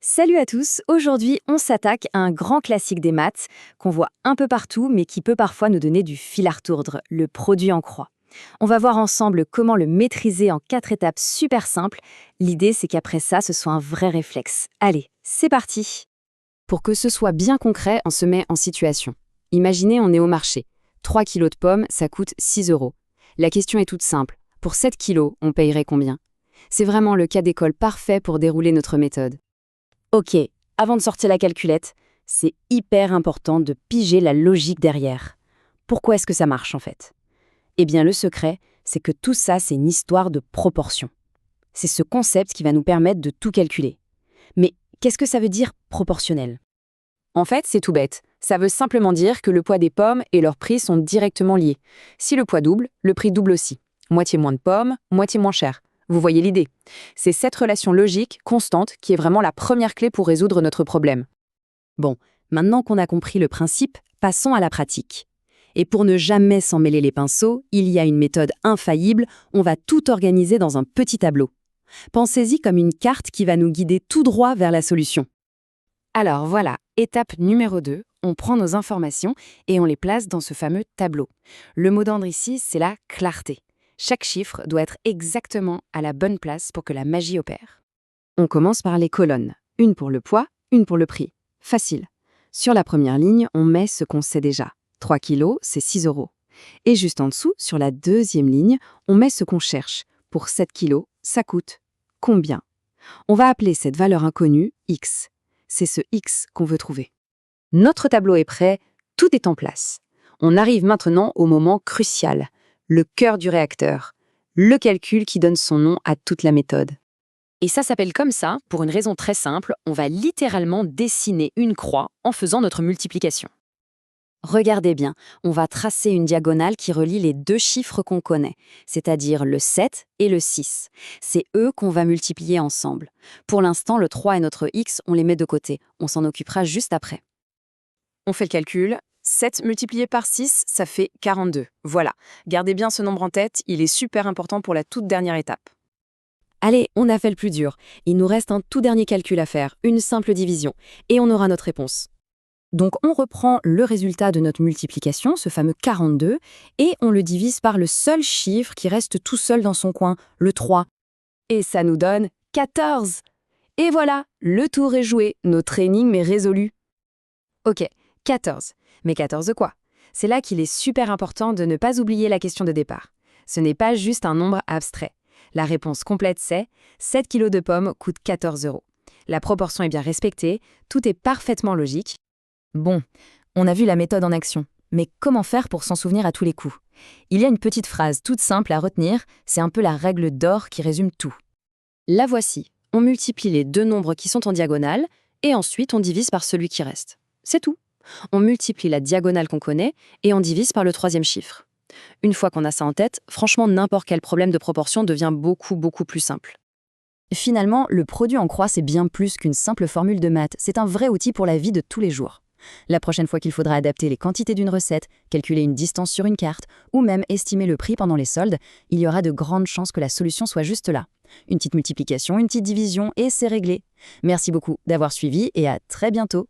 Salut à tous, aujourd'hui on s'attaque à un grand classique des maths qu'on voit un peu partout mais qui peut parfois nous donner du fil à retordre, le produit en croix. On va voir ensemble comment le maîtriser en 4 étapes super simples. L'idée c'est qu'après ça ce soit un vrai réflexe. Allez, c'est parti. Pour que ce soit bien concret, on se met en situation. Imaginez on est au marché. 3 kilos de pommes, ça coûte 6 euros. La question est toute simple. Pour 7 kilos, on payerait combien? C'est vraiment le cas d'école parfait pour dérouler notre méthode. Ok, avant de sortir la calculette, c'est hyper important de piger la logique derrière. Pourquoi est-ce que ça marche en fait? Eh bien le secret, c'est que tout ça c'est une histoire de proportion. C'est ce concept qui va nous permettre de tout calculer. Mais qu'est-ce que ça veut dire proportionnel? En fait, c'est tout bête. Ça veut simplement dire que le poids des pommes et leur prix sont directement liés. Si le poids double, le prix double aussi. Moitié moins de pommes, moitié moins cher. Vous voyez l'idée. C'est cette relation logique, constante, qui est vraiment la première clé pour résoudre notre problème. Bon, maintenant qu'on a compris le principe, passons à la pratique. Et pour ne jamais s'en mêler les pinceaux, il y a une méthode infaillible, on va tout organiser dans un petit tableau. Pensez-y comme une carte qui va nous guider tout droit vers la solution. Alors voilà, étape numéro 2, on prend nos informations et on les place dans ce fameux tableau. Le mot d'ordre ici, c'est la clarté. Chaque chiffre doit être exactement à la bonne place pour que la magie opère. On commence par les colonnes. Une pour le poids, une pour le prix. Facile. Sur la première ligne, on met ce qu'on sait déjà. 3 kilos, c'est 6 euros. Et juste en dessous, sur la deuxième ligne, on met ce qu'on cherche. Pour 7 kilos, ça coûte combien? On va appeler cette valeur inconnue X. C'est ce X qu'on veut trouver. Notre tableau est prêt, tout est en place. On arrive maintenant au moment crucial. Le cœur du réacteur, le calcul qui donne son nom à toute la méthode. Et ça s'appelle comme ça pour une raison très simple, on va littéralement dessiner une croix en faisant notre multiplication. Regardez bien, on va tracer une diagonale qui relie les deux chiffres qu'on connaît, c'est-à-dire le 7 et le 6. C'est eux qu'on va multiplier ensemble. Pour l'instant, le 3 et notre x, on les met de côté, on s'en occupera juste après. On fait le calcul. 7 multiplié par 6, ça fait 42. Voilà, gardez bien ce nombre en tête, il est super important pour la toute dernière étape. Allez, on a fait le plus dur. Il nous reste un tout dernier calcul à faire, une simple division, et on aura notre réponse. Donc on reprend le résultat de notre multiplication, ce fameux 42, et on le divise par le seul chiffre qui reste tout seul dans son coin, le 3. Et ça nous donne 14. Et voilà, le tour est joué, notre énigme est résolue. Ok, 14. Mais 14 quoi? C'est là qu'il est super important de ne pas oublier la question de départ. Ce n'est pas juste un nombre abstrait. La réponse complète c'est 7 kilos de pommes coûtent 14 euros. La proportion est bien respectée, tout est parfaitement logique. Bon, on a vu la méthode en action, mais comment faire pour s'en souvenir à tous les coups? Il y a une petite phrase toute simple à retenir, c'est un peu la règle d'or qui résume tout. La voici, on multiplie les deux nombres qui sont en diagonale, et ensuite on divise par celui qui reste. C'est tout. On multiplie la diagonale qu'on connaît et on divise par le troisième chiffre. Une fois qu'on a ça en tête, franchement, n'importe quel problème de proportion devient beaucoup plus simple. Finalement, le produit en croix, c'est bien plus qu'une simple formule de maths. C'est un vrai outil pour la vie de tous les jours. La prochaine fois qu'il faudra adapter les quantités d'une recette, calculer une distance sur une carte ou même estimer le prix pendant les soldes, il y aura de grandes chances que la solution soit juste là. Une petite multiplication, une petite division et c'est réglé. Merci beaucoup d'avoir suivi et à très bientôt.